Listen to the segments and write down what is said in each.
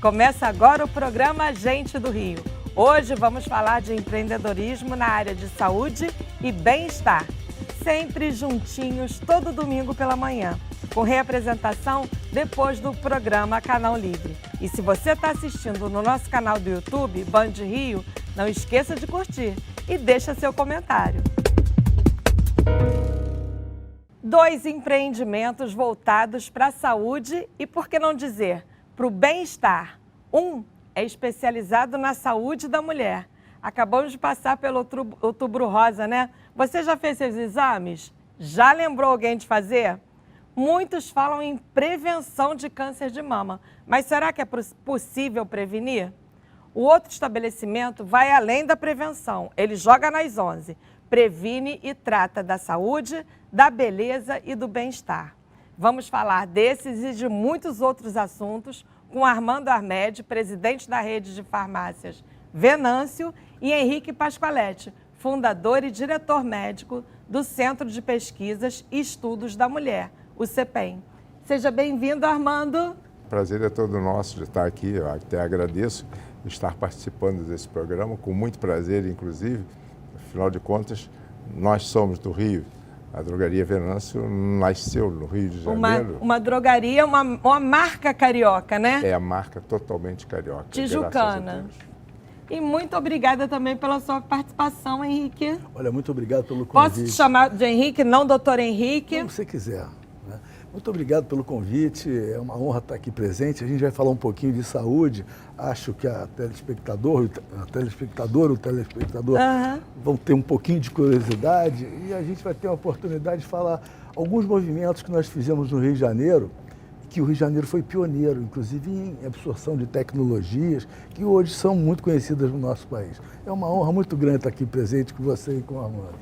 Começa agora o programa Gente do Rio. Hoje vamos falar de empreendedorismo na área de saúde e bem-estar. Sempre juntinhos, todo domingo pela manhã, com reapresentação depois do programa Canal Livre. E se você está assistindo no nosso canal do YouTube, Band Rio, não esqueça de curtir e deixa seu comentário. 2 empreendimentos voltados para a saúde e, por que não dizer, para o bem-estar. Um é especializado na saúde da mulher. Acabamos de passar pelo Outubro Rosa, né? Você já fez seus exames? Já lembrou alguém de fazer? Muitos falam em prevenção de câncer de mama, mas será que é possível prevenir? O outro estabelecimento vai além da prevenção, ele joga nas 11, previne e trata da saúde, da beleza e do bem-estar. Vamos falar desses e de muitos outros assuntos com Armando Armedi, presidente da rede de farmácias Venâncio, e Henrique Pasqualetti, fundador e diretor médico do Centro de Pesquisas e Estudos da Mulher, o CEPEM. Seja bem-vindo, Armando. O prazer é todo nosso de estar aqui. Eu até agradeço de estar participando desse programa, com muito prazer, inclusive. Afinal de contas, nós somos do Rio. A drogaria Venâncio nasceu no Rio de Janeiro. Uma drogaria, uma marca carioca, né? É a marca totalmente carioca. Tijucana. E muito obrigada também pela sua participação, Henrique. Olha, muito obrigado pelo convite. Posso te chamar de Henrique, não doutor Henrique? Como você quiser. Né? Muito obrigado pelo convite, é uma honra estar aqui presente. A gente vai falar um pouquinho de saúde. Acho que o telespectador vão ter um pouquinho de curiosidade e a gente vai ter a oportunidade de falar alguns movimentos que nós fizemos no Rio de Janeiro, que o Rio de Janeiro foi pioneiro, inclusive em absorção de tecnologias que hoje são muito conhecidas no nosso país. É uma honra muito grande estar aqui presente com você e com o Armando.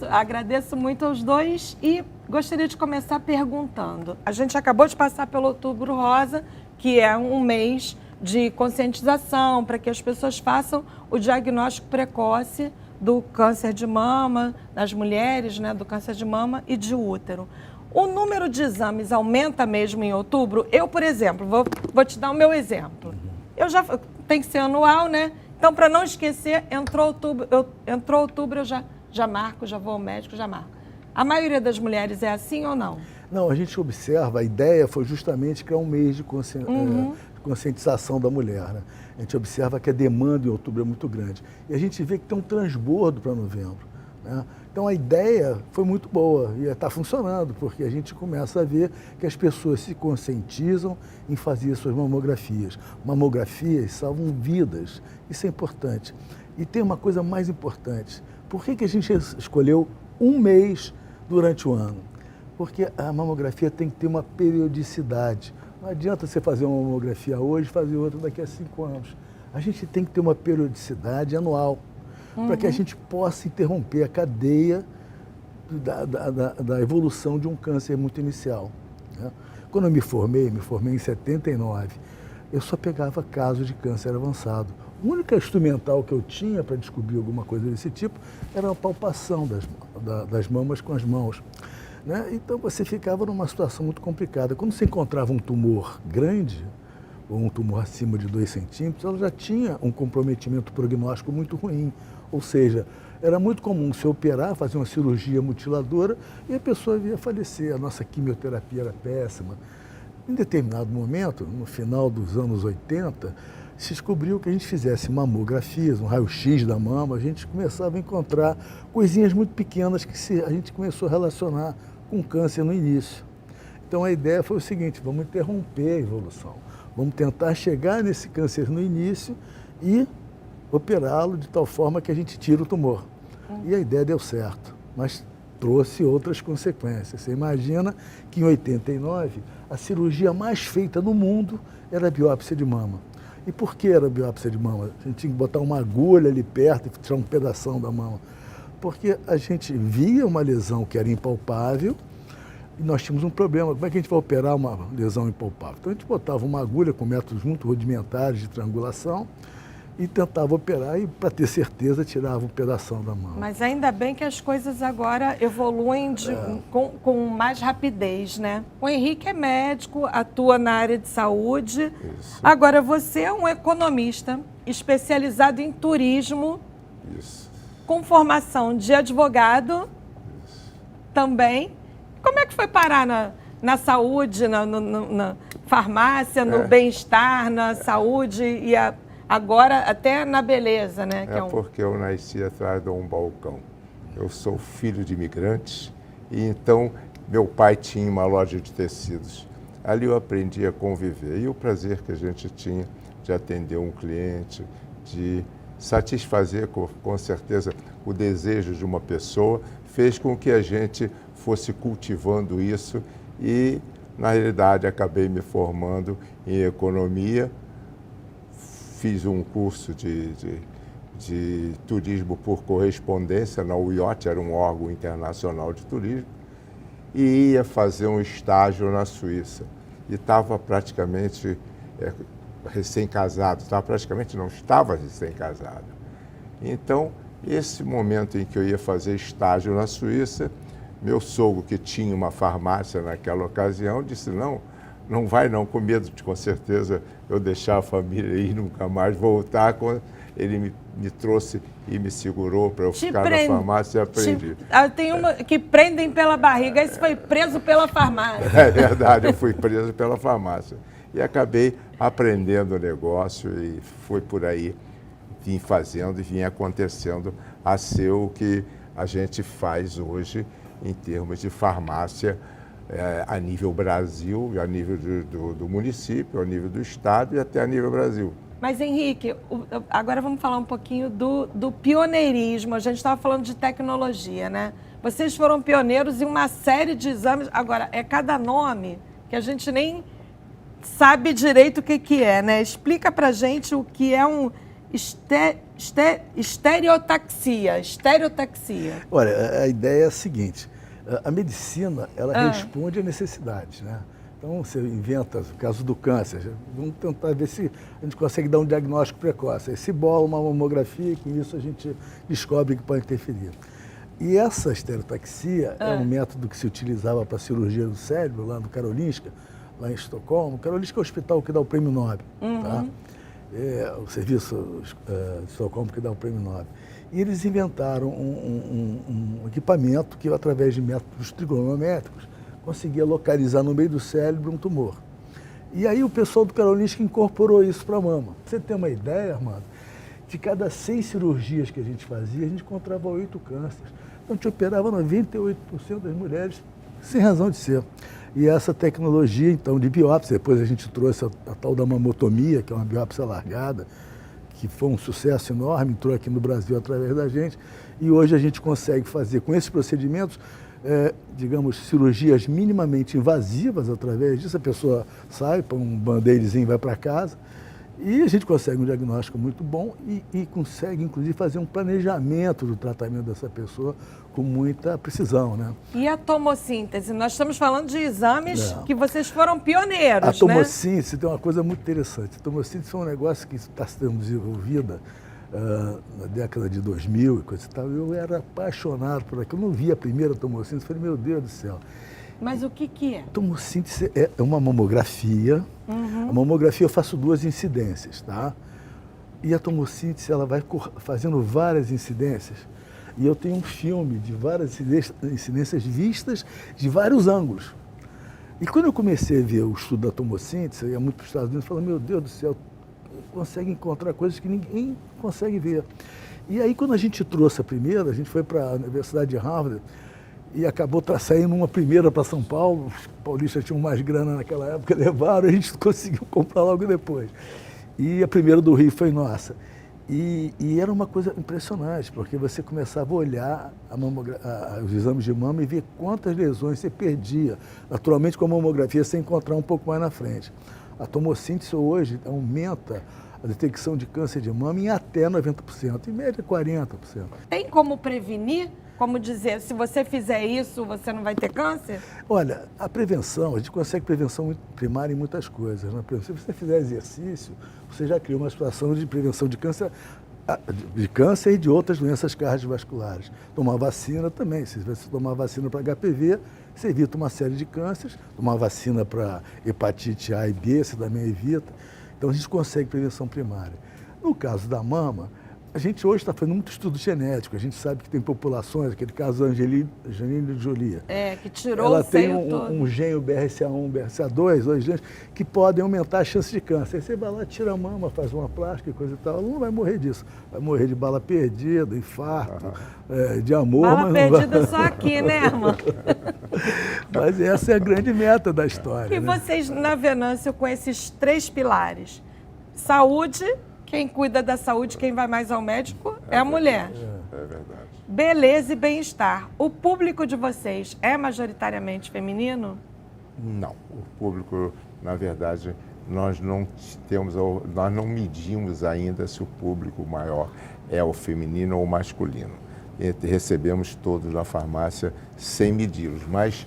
Agradeço muito aos dois e gostaria de começar perguntando. A gente acabou de passar pelo Outubro Rosa, que é um mês de conscientização para que as pessoas façam o diagnóstico precoce do câncer de mama, das mulheres, né, do câncer de mama e de útero. O número de exames aumenta mesmo em outubro? Eu, por exemplo, vou te dar o meu exemplo. Tem que ser anual, né? Então, para não esquecer, entrou outubro, eu já marco, já vou ao médico, já marco. A maioria das mulheres é assim ou não? Não, a gente observa, a ideia foi justamente criar um mês de conscientização da mulher. Né? A gente observa que a demanda em outubro é muito grande. E a gente vê que tem um transbordo para novembro. Né? Então a ideia foi muito boa e está funcionando, porque a gente começa a ver que as pessoas se conscientizam em fazer suas mamografias. Mamografias salvam vidas, isso é importante. E tem uma coisa mais importante, por que a gente escolheu um mês durante o ano? Porque a mamografia tem que ter uma periodicidade. Não adianta você fazer uma mamografia hoje e fazer outra daqui a 5 anos. A gente tem que ter uma periodicidade anual, para que a gente possa interromper a cadeia da evolução de um câncer muito inicial. Né? Quando eu me formei em 79, eu só pegava casos de câncer avançado. O único instrumental que eu tinha para descobrir alguma coisa desse tipo era a palpação das mamas com as mãos. Né? Então você ficava numa situação muito complicada. Quando você encontrava um tumor grande, ou um tumor acima de 2 centímetros, ela já tinha um comprometimento prognóstico muito ruim. Ou seja, era muito comum se operar, fazer uma cirurgia mutiladora e a pessoa ia falecer. A nossa quimioterapia era péssima. Em determinado momento, no final dos anos 80, se descobriu que a gente fizesse mamografias, um raio-x da mama, a gente começava a encontrar coisinhas muito pequenas que a gente começou a relacionar com câncer no início. Então a ideia foi o seguinte, vamos interromper a evolução, vamos tentar chegar nesse câncer no início e operá-lo de tal forma que a gente tira o tumor. E a ideia deu certo, mas trouxe outras consequências. Você imagina que em 89, a cirurgia mais feita no mundo era a biópsia de mama. E por que era a biópsia de mama? A gente tinha que botar uma agulha ali perto e tirar um pedação da mama. Porque a gente via uma lesão que era impalpável e nós tínhamos um problema. Como é que a gente vai operar uma lesão impalpável? Então a gente botava uma agulha com métodos muito rudimentares de triangulação e tentava operar e, para ter certeza, tirava um pedaço da mão. Mas ainda bem que as coisas agora evoluem com mais rapidez, né? O Henrique é médico, atua na área de saúde. Isso. Agora, você é um economista especializado em turismo, Isso. com formação de advogado também. Como é que foi parar na saúde, na farmácia, no bem-estar, na saúde e agora até na beleza, né? É porque eu nasci atrás de um balcão. Eu sou filho de imigrantes e então meu pai tinha uma loja de tecidos. Ali eu aprendi a conviver e o prazer que a gente tinha de atender um cliente, de satisfazer com certeza o desejo de uma pessoa, fez com que a gente fosse cultivando isso e, na realidade, acabei me formando em economia. Fiz um curso de turismo por correspondência na UIOT, era um órgão internacional de turismo, e ia fazer um estágio na Suíça. E estava praticamente recém-casado, estava recém-casado. Então, esse momento em que eu ia fazer estágio na Suíça, meu sogro, que tinha uma farmácia naquela ocasião, disse, não vai não, com medo de, com certeza, eu deixar a família e nunca mais voltar. Ele me trouxe e me segurou para eu ficar na farmácia e aprendi. Tem uma que prendem pela barriga, esse foi preso pela farmácia. É verdade, eu fui preso pela farmácia. E acabei aprendendo o negócio e foi por aí, vim fazendo e vim acontecendo a ser o que a gente faz hoje em termos de farmácia a nível Brasil, a nível do município, a nível do estado e até a nível Brasil. Mas, Henrique, agora vamos falar um pouquinho do pioneirismo. A gente estava falando de tecnologia, né? Vocês foram pioneiros em uma série de exames. Agora, é cada nome que a gente nem sabe direito o que é, né? Explica pra gente o que é um estereotaxia. Olha, a ideia é a seguinte, a medicina, ela responde a necessidades, né? Então, você inventa, no caso do câncer, vamos tentar ver se a gente consegue dar um diagnóstico precoce. Aí se bola uma mamografia e com isso a gente descobre que pode interferir. E essa estereotaxia é um método que se utilizava para a cirurgia do cérebro, lá no Karolinska, lá em Estocolmo. O Karolinska é o hospital que dá o prêmio Nobel, tá? É o serviço de Estocolmo que dá o prêmio Nobel. E eles inventaram um equipamento que, através de métodos trigonométricos, conseguia localizar no meio do cérebro um tumor. E aí o pessoal do Karolinska incorporou isso para a mama. Pra você ter uma ideia, Armando, de cada 6 cirurgias que a gente fazia, a gente encontrava 8 cânceres. Então, a gente operava 98% das mulheres sem razão de ser. E essa tecnologia, então, de biópsia, depois a gente trouxe a tal da mamotomia, que é uma biópsia alargada, que foi um sucesso enorme, entrou aqui no Brasil através da gente, e hoje a gente consegue fazer com esses procedimentos, digamos, cirurgias minimamente invasivas. Através disso a pessoa sai, põe um band-aidzinho e vai para casa, e a gente consegue um diagnóstico muito bom e consegue, inclusive, fazer um planejamento do tratamento dessa pessoa com muita precisão, né? E a tomossíntese? Nós estamos falando de exames que vocês foram pioneiros, A tomossíntese tem uma coisa muito interessante. A tomossíntese foi um negócio que está sendo desenvolvida na década de 2000 e coisa e tal. Eu era apaixonado por aquilo. Eu não vi a primeira tomossíntese, falei, meu Deus do céu. Mas o que é? Tomossíntese é uma mamografia. A mamografia eu faço 2 incidências, tá? E a tomossíntese, ela vai fazendo várias incidências. E eu tenho um filme de várias incidências vistas de vários ângulos. E quando eu comecei a ver o estudo da tomossíntese, eu ia muito para os Estados Unidos e falei, meu Deus do céu, consegue encontrar coisas que ninguém consegue ver. E aí, quando a gente trouxe a primeira, a gente foi para a Universidade de Harvard e acabou saindo uma primeira para São Paulo. Os paulistas tinham mais grana naquela época, levaram, a gente conseguiu comprar logo depois. E a primeira do Rio foi nossa. E era uma coisa impressionante, porque você começava a olhar os exames de mama e ver quantas lesões você perdia, naturalmente com a mamografia, você encontrar um pouco mais na frente. A tomossíntese hoje aumenta a detecção de câncer de mama em até 90%, em média 40%. Tem como prevenir como dizer, se você fizer isso, você não vai ter câncer? Olha, a prevenção, a gente consegue prevenção primária em muitas coisas. Né? Por exemplo, se você fizer exercício, você já criou uma situação de prevenção de câncer e de outras doenças cardiovasculares. Tomar vacina também. Se você tomar vacina para HPV, você evita uma série de cânceres. Tomar vacina para hepatite A e B, você também evita. Então, a gente consegue prevenção primária. No caso da mama, a gente hoje está fazendo muito estudo genético. A gente sabe que tem populações, aquele caso da Angelina Jolie. Que tirou ela o seio tem todo. um gene, o BRCA1, BRCA2, dois genes, que podem aumentar a chance de câncer. Aí você vai lá, tira a mama, faz uma plástica e coisa e tal. Ela não vai morrer disso. Vai morrer de bala perdida, infarto, de amor. Bala mas não vai... perdida só aqui, né, irmã? Mas essa é a grande meta da história. E né? vocês, na Venâncio, com esses 3 pilares, saúde, quem cuida da saúde, quem vai mais ao médico é a mulher. É verdade. Beleza e bem-estar. O público de vocês é majoritariamente feminino? Não. O público, na verdade, nós não medimos ainda se o público maior é o feminino ou o masculino. Recebemos todos na farmácia sem medi-los, mas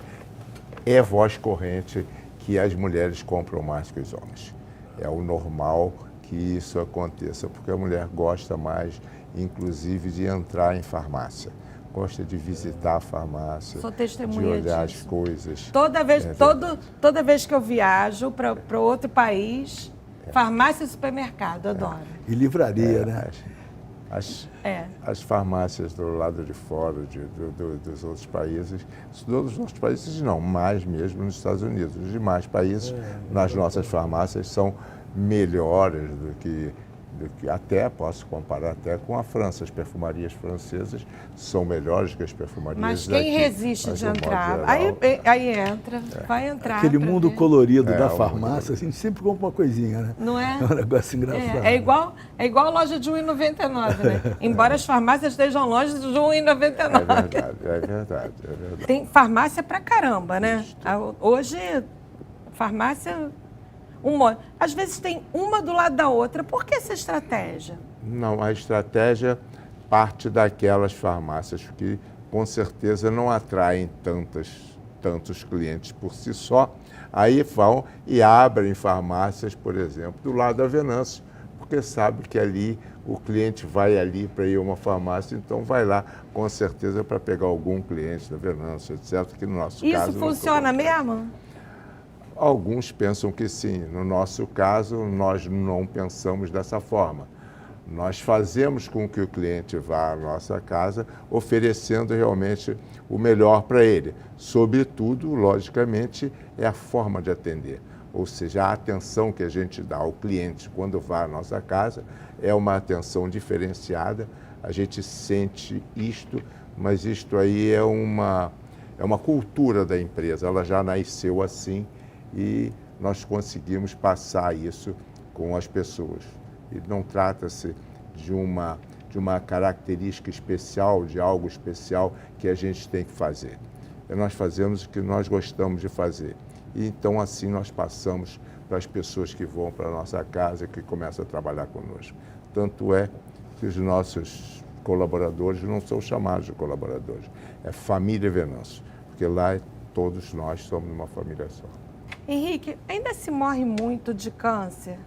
é voz corrente que as mulheres compram mais que os homens. É o normal que isso aconteça, porque a mulher gosta mais, inclusive, de entrar em farmácia. Gosta de visitar a farmácia, Sou de testemunha olhar disso. as coisas. Toda vez que eu viajo para outro país, farmácia e supermercado, adoro. E livraria, né? As farmácias do lado de fora, dos outros países, dos outros países não, mais mesmo nos Estados Unidos. Os demais países, nas nossas farmácias, são melhores do que até, posso comparar até com a França. As perfumarias francesas são melhores que as perfumarias Mas daqui. quem resiste Mas, de modo entrar? geral, Aí entra, vai entrar. Aquele pra mundo ver. colorido da o mundo farmácia, a gente sempre compra uma coisinha, né? Não é? É um negócio engraçado. É igual a loja de R$1,99, né? Embora as farmácias estejam longe de R$1,99. É verdade. Tem farmácia pra caramba, né? Hoje, farmácia, às vezes tem uma do lado da outra. Por que essa estratégia? Não, a estratégia parte daquelas farmácias que, com certeza, não atraem tantos clientes por si só. Aí vão e abrem farmácias, por exemplo, do lado da Venâncio, porque sabe que ali o cliente vai ali para ir a uma farmácia, então vai lá, com certeza, para pegar algum cliente da Venâncio, etc., que no nosso caso... Isso funciona mesmo? Alguns pensam que sim. No nosso caso, nós não pensamos dessa forma. Nós fazemos com que o cliente vá à nossa casa oferecendo realmente o melhor para ele. Sobretudo, logicamente, é a forma de atender. Ou seja, a atenção que a gente dá ao cliente quando vai à nossa casa é uma atenção diferenciada. A gente sente isto, mas isto aí é uma cultura da empresa. Ela já nasceu assim. E nós conseguimos passar isso com as pessoas. E não trata-se de uma característica especial, de algo especial que a gente tem que fazer. Nós fazemos o que nós gostamos de fazer. E então assim nós passamos para as pessoas que vão para a nossa casa, que começam a trabalhar conosco. Tanto é que os nossos colaboradores não são chamados de colaboradores, é família Venâncio, porque lá todos nós somos uma família só. Henrique, ainda se morre muito de câncer?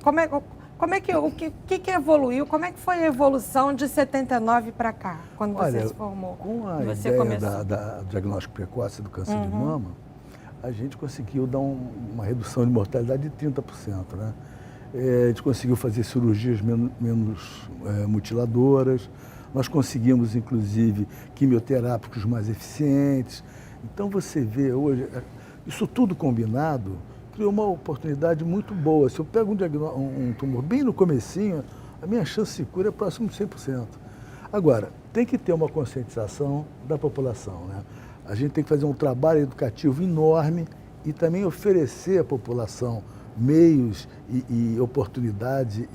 O que evoluiu? Como é que foi a evolução de 79 para cá, quando você se formou? Com a você ideia do diagnóstico precoce do câncer de mama, a gente conseguiu dar uma redução de mortalidade de 30%. Né? A gente conseguiu fazer cirurgias menos mutiladoras, nós conseguimos, inclusive, quimioterápicos mais eficientes. Então, você vê hoje... Isso tudo combinado criou uma oportunidade muito boa. Se eu pego um tumor bem no comecinho, a minha chance de cura é próximo de 100%. Agora, tem que ter uma conscientização da população. Né? A gente tem que fazer um trabalho educativo enorme e também oferecer à população meios e oportunidades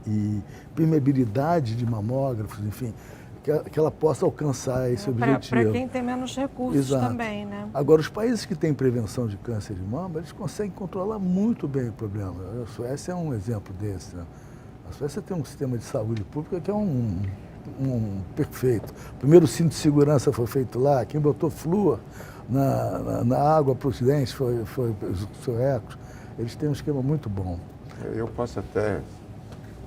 e permeabilidade de mamógrafos, enfim, que ela possa alcançar esse objetivo. Para quem tem menos recursos. Exato. Também, né? Agora, os países que têm prevenção de câncer de mama, eles conseguem controlar muito bem o problema. A Suécia é um exemplo desse. Né? A Suécia tem um sistema de saúde pública que é perfeito. O primeiro cinto de segurança foi feito lá, quem botou flúor na água para os dentes foi os suecos. Eles têm um esquema muito bom. Eu posso até,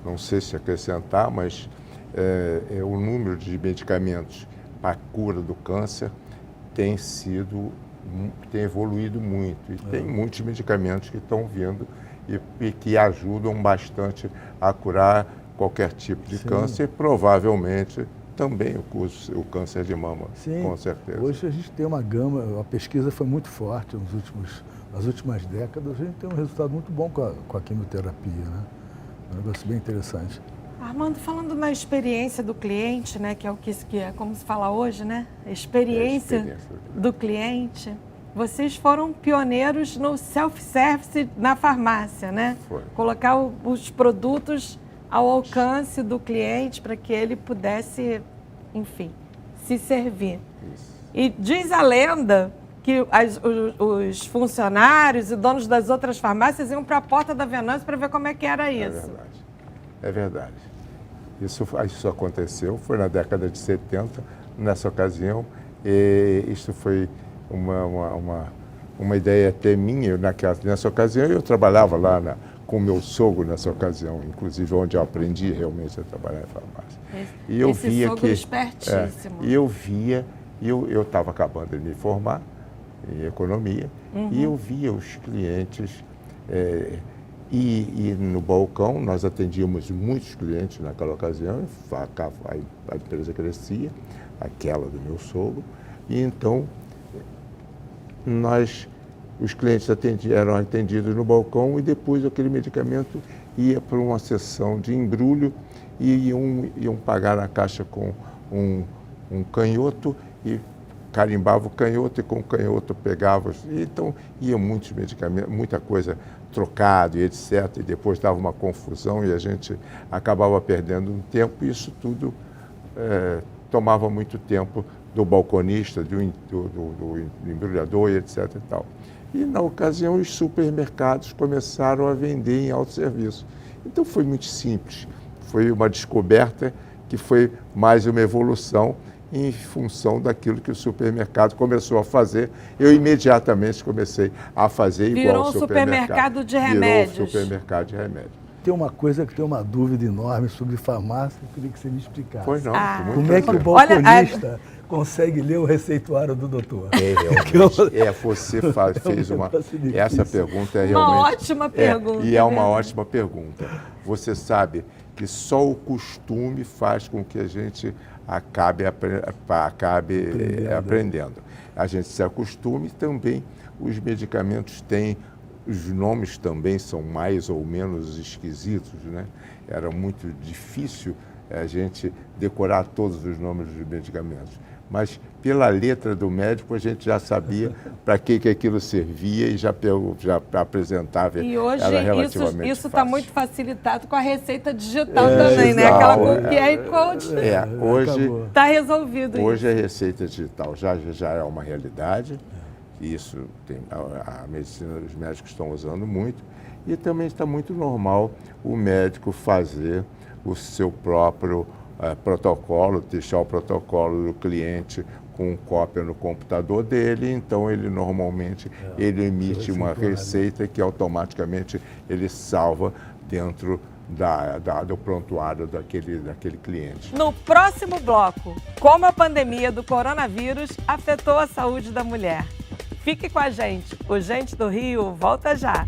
não sei se acrescentar, mas o número de medicamentos para a cura do câncer tem evoluído muito. E tem muitos medicamentos que estão vindo e que ajudam bastante a curar qualquer tipo de câncer, e provavelmente também o câncer de mama, com certeza. Hoje a gente tem uma gama, a pesquisa foi muito forte nas últimas décadas, a gente tem um resultado muito bom com a quimioterapia, né? Um negócio bem interessante. Armando, falando na experiência do cliente, né, que é como se fala hoje, né? A experiência do cliente. Vocês foram pioneiros no self-service na farmácia, né? Foi. Colocar os produtos ao alcance do cliente para que ele pudesse, enfim, se servir. Isso. E diz a lenda que os funcionários e donos das outras farmácias iam para a porta da Venâncio para ver como é que era isso. É verdade. Isso aconteceu, foi na década de 70, nessa ocasião, e isso foi uma ideia até minha. Nessa ocasião eu trabalhava lá com meu sogro nessa ocasião, inclusive onde eu aprendi realmente a trabalhar em farmácia. E eu via sogro espertíssimo. E eu via, eu estava acabando de me formar em economia, e eu via os clientes, e no balcão nós atendíamos muitos clientes naquela ocasião, a empresa crescia, aquela do meu sogro, e então os clientes eram atendidos no balcão, e depois aquele medicamento ia para uma sessão de embrulho e iam pagar na caixa com um canhoto e carimbava o canhoto, e com o canhoto pegava. Então ia muitos medicamentos, muita coisa trocado e etc. E depois dava uma confusão e a gente acabava perdendo um tempo, e isso tudo tomava muito tempo do balconista, do embrulhador e etc. e tal. E, na ocasião, os supermercados começaram a vender em autosserviço. Então, foi muito simples. Foi uma descoberta que foi mais uma evolução em função daquilo que o supermercado começou a fazer. Eu imediatamente comecei a fazer igual ao supermercado. Supermercado de remédios. Virou supermercado de remédios. Tem uma coisa que tem uma dúvida enorme sobre farmácia, eu queria que você me explicasse. Pois não. Como é que o balconista consegue ler o receituário do doutor? Você fez essa pergunta é realmente... Uma ótima pergunta. E é uma ótima pergunta. Você sabe que só o costume faz com que a gente acabe aprendendo. A gente se acostume também, os medicamentos têm... Os nomes também são mais ou menos esquisitos, né? Era muito difícil a gente decorar todos os nomes dos medicamentos. Mas, pela letra do médico, a gente já sabia para que aquilo servia e já apresentava. E hoje isso está muito facilitado com a receita digital digital, também, né? Aquela com QR Code. Hoje está resolvido. Hoje a receita digital já é uma realidade. Isso a medicina, os médicos estão usando muito, e também está muito normal o médico fazer o seu próprio protocolo, deixar o protocolo do cliente com cópia no computador dele. Então ele normalmente ele emite uma receita que automaticamente ele salva dentro do prontuário daquele cliente. No próximo bloco, como a pandemia do coronavírus afetou a saúde da mulher. Fique com a gente. O Gente do Rio volta já.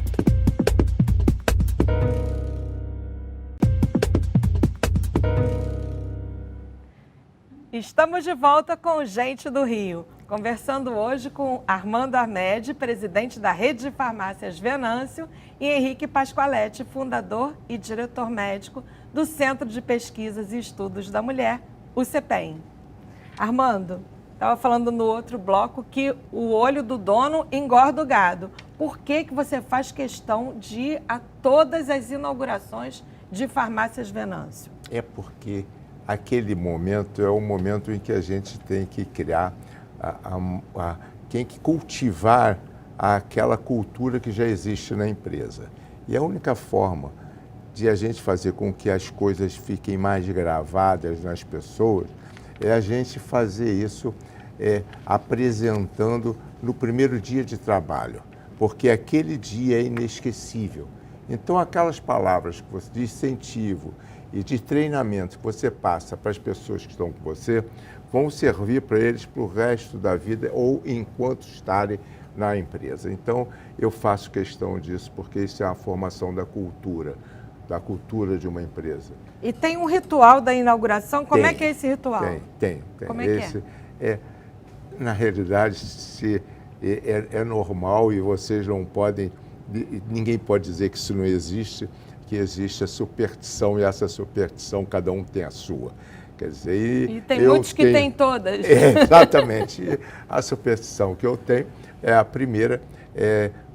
Estamos de volta com o Gente do Rio, conversando hoje com Armando Armedi, presidente da Rede de Farmácias Venâncio, e Henrique Pasqualetti, fundador e diretor médico do Centro de Pesquisas e Estudos da Mulher, o CEPEM. Armando, estava falando no outro bloco que o olho do dono engorda o gado. Por que você faz questão de ir a todas as inaugurações de farmácias Venâncio? É porque aquele momento é o momento em que a gente tem que criar, tem que cultivar aquela cultura que já existe na empresa. E a única forma de a gente fazer com que as coisas fiquem mais gravadas nas pessoas, é a gente fazer isso apresentando no primeiro dia de trabalho, porque aquele dia é inesquecível. Então, aquelas palavras que você, de incentivo e de treinamento que você passa para as pessoas que estão com você, vão servir para eles para o resto da vida ou enquanto estarem na empresa. Então, eu faço questão disso, porque isso é a formação da cultura de uma empresa. E tem um ritual da inauguração? Como é que é esse ritual? Tem. Como é que é? Na realidade, é normal e vocês não podem, ninguém pode dizer que isso não existe, que existe a superstição e essa superstição cada um tem a sua. Quer dizer, e tem muitos que têm todas. Exatamente. A superstição que eu tenho é a primeira,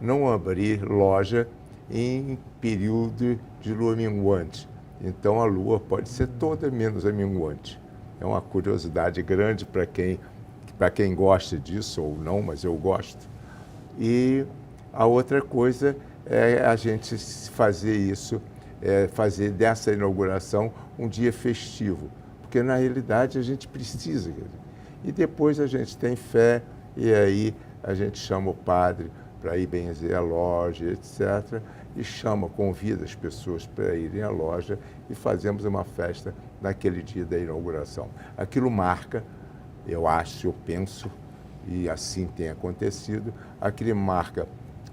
não abrir loja em período de lua minguante. Então a lua pode ser toda menos a minguante. É uma curiosidade grande para quem gosta disso ou não, mas eu gosto. E a outra coisa é a gente fazer isso, fazer dessa inauguração um dia festivo, porque na realidade a gente precisa. E depois a gente tem fé e aí a gente chama o padre para ir benzer a loja, etc. E convida as pessoas para irem à loja e fazemos uma festa naquele dia da inauguração. Aquilo marca, eu acho, eu penso, e assim tem acontecido, aquilo marca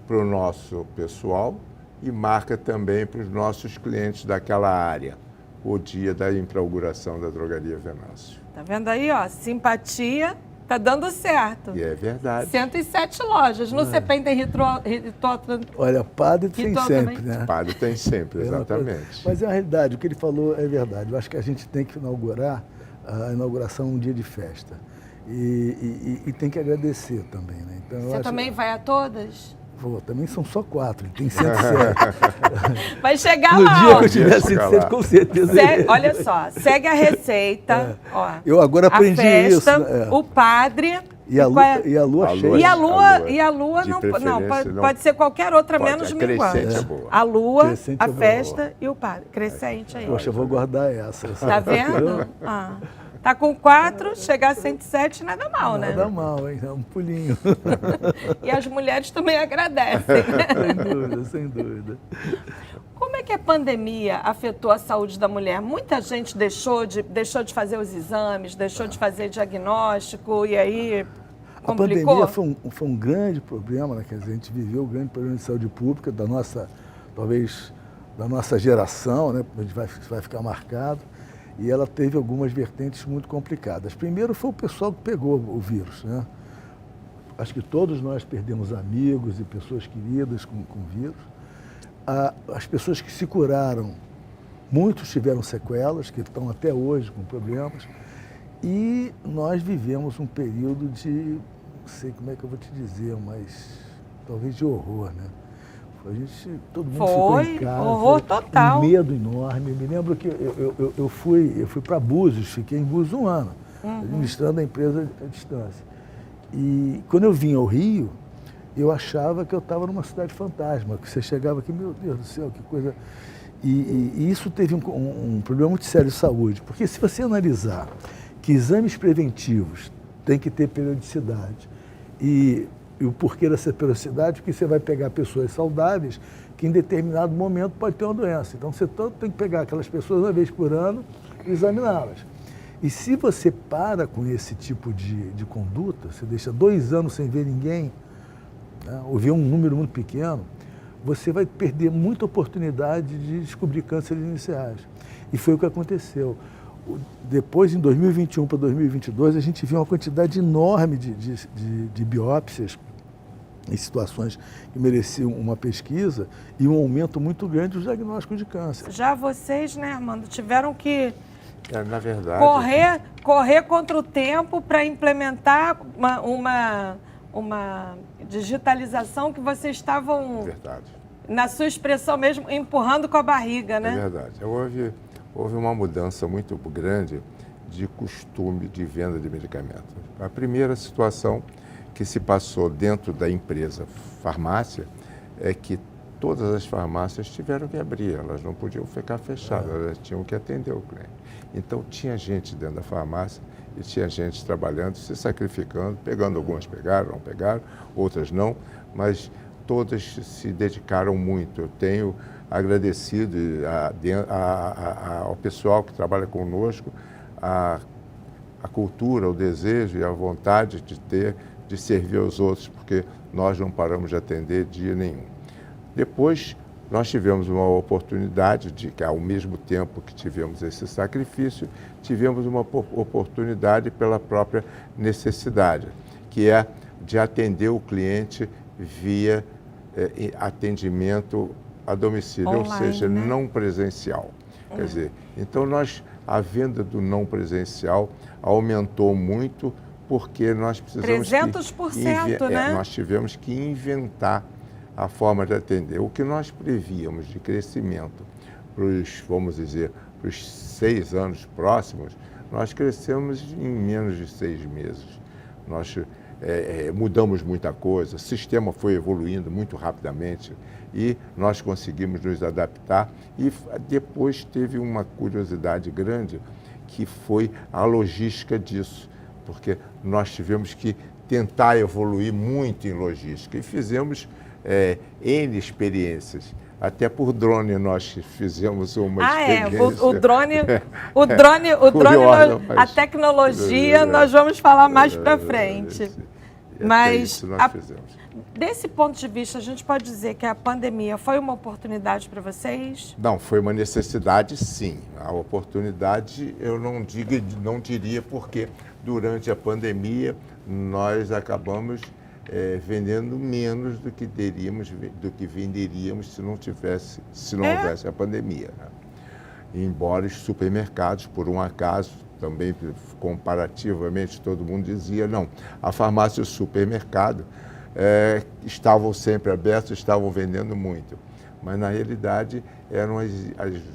para o nosso pessoal e marca também para os nossos clientes daquela área, o dia da inauguração da Drogaria Venâncio. Tá vendo aí, ó, simpatia, tá dando certo. E é verdade. 107 lojas. No CEPEM tem ritual. Olha, padre tem sempre, também, né? Padre tem sempre, exatamente. Mas é a realidade, o que ele falou é verdade. Eu acho que a gente tem que inaugurar a inauguração um dia de festa. E tem que agradecer também, né? Então, Você também vai a todas? Vou, também são só 4, ele tem 107. Vai chegar no lá. No dia que eu tiver 107, com certeza. Olha só, segue a receita. Ó, eu agora aprendi festa, isso. O padre. E a lua cheia. E a lua não, pode ser qualquer outra, menos minguante. É boa. A lua, Crescente a é festa boa. E o padre. Crescente aí. Poxa, eu vou guardar essa. Tá vendo? Tá com 4, chegar a 107, nada mal, né? Nada mal, hein? É um pulinho. E as mulheres também agradecem, né? Sem dúvida, sem dúvida. Como é que a pandemia afetou a saúde da mulher? Muita gente deixou de fazer os exames, deixou de fazer diagnóstico e aí complicou? A pandemia foi um grande problema, né? Quer dizer, a gente viveu um grande problema de saúde pública talvez da nossa geração, né? A gente vai ficar marcado. E ela teve algumas vertentes muito complicadas. Primeiro foi o pessoal que pegou o vírus, né? Acho que todos nós perdemos amigos e pessoas queridas com o vírus. As pessoas que se curaram, muitos tiveram sequelas, que estão até hoje com problemas. E nós vivemos um período de, não sei como é que eu vou te dizer, mas talvez de horror, né? Todo mundo ficou em casa, horror total. Um medo enorme. Eu me lembro que eu fui para Búzios, fiquei em Búzios 1 ano, administrando a empresa à distância. E quando eu vim ao Rio, eu achava que eu estava numa cidade fantasma, que você chegava aqui, meu Deus do céu, que coisa... E isso teve um problema muito sério de saúde, porque se você analisar que exames preventivos têm que ter periodicidade e o porquê dessa periodicidade, porque você vai pegar pessoas saudáveis que em determinado momento pode ter uma doença. Então você tem que pegar aquelas pessoas uma vez por ano e examiná-las. E se você para com esse tipo de conduta, você deixa 2 anos sem ver ninguém, né, ou ver um número muito pequeno, você vai perder muita oportunidade de descobrir cânceres iniciais. E foi o que aconteceu. Depois, em 2021 para 2022, a gente viu uma quantidade enorme de biópsias em situações que mereciam uma pesquisa e um aumento muito grande dos diagnósticos de câncer. Já vocês, né, Armando, tiveram que na verdade, correr contra o tempo para implementar uma digitalização que vocês estavam, na sua expressão mesmo, empurrando com a barriga, né? É verdade. Houve uma mudança muito grande de costume de venda de medicamentos. A primeira situação que se passou dentro da empresa farmácia é que todas as farmácias tiveram que abrir, elas não podiam ficar fechadas, elas tinham que atender o cliente. Então tinha gente dentro da farmácia e tinha gente trabalhando, se sacrificando, pegando, algumas pegaram, não pegaram, outras não, mas todas se dedicaram muito. Eu tenho agradecido ao pessoal que trabalha conosco, a cultura, o desejo e a vontade de servir aos outros, porque nós não paramos de atender dia nenhum. Depois, nós tivemos uma oportunidade de que, ao mesmo tempo que tivemos esse sacrifício, tivemos uma oportunidade pela própria necessidade, que é de atender o cliente via atendimento a domicílio, online, ou seja, né? não presencial. Quer dizer, então a venda do não presencial aumentou muito porque nós precisamos 300%, né? Nós tivemos que inventar a forma de atender. O que nós prevíamos de crescimento para os, vamos dizer, para os 6 anos próximos, nós crescemos em menos de 6 meses. Nós mudamos muita coisa, o sistema foi evoluindo muito rapidamente e nós conseguimos nos adaptar. E depois teve uma curiosidade grande, que foi a logística disso, porque nós tivemos que tentar evoluir muito em logística e fizemos N experiências. Até por drone nós fizemos uma experiência. O drone, Curiosa, a tecnologia, nós vamos falar mais para frente. Mas isso nós fizemos. Desse ponto de vista, a gente pode dizer que a pandemia foi uma oportunidade para vocês? Não, foi uma necessidade, sim. A oportunidade eu não diria, porque durante a pandemia nós acabamos vendendo menos do que venderíamos se não houvesse a pandemia, né? Embora os supermercados, por um acaso, também comparativamente todo mundo dizia, não, a farmácia e o supermercado estavam sempre abertos, estavam vendendo muito. Mas, na realidade, eram as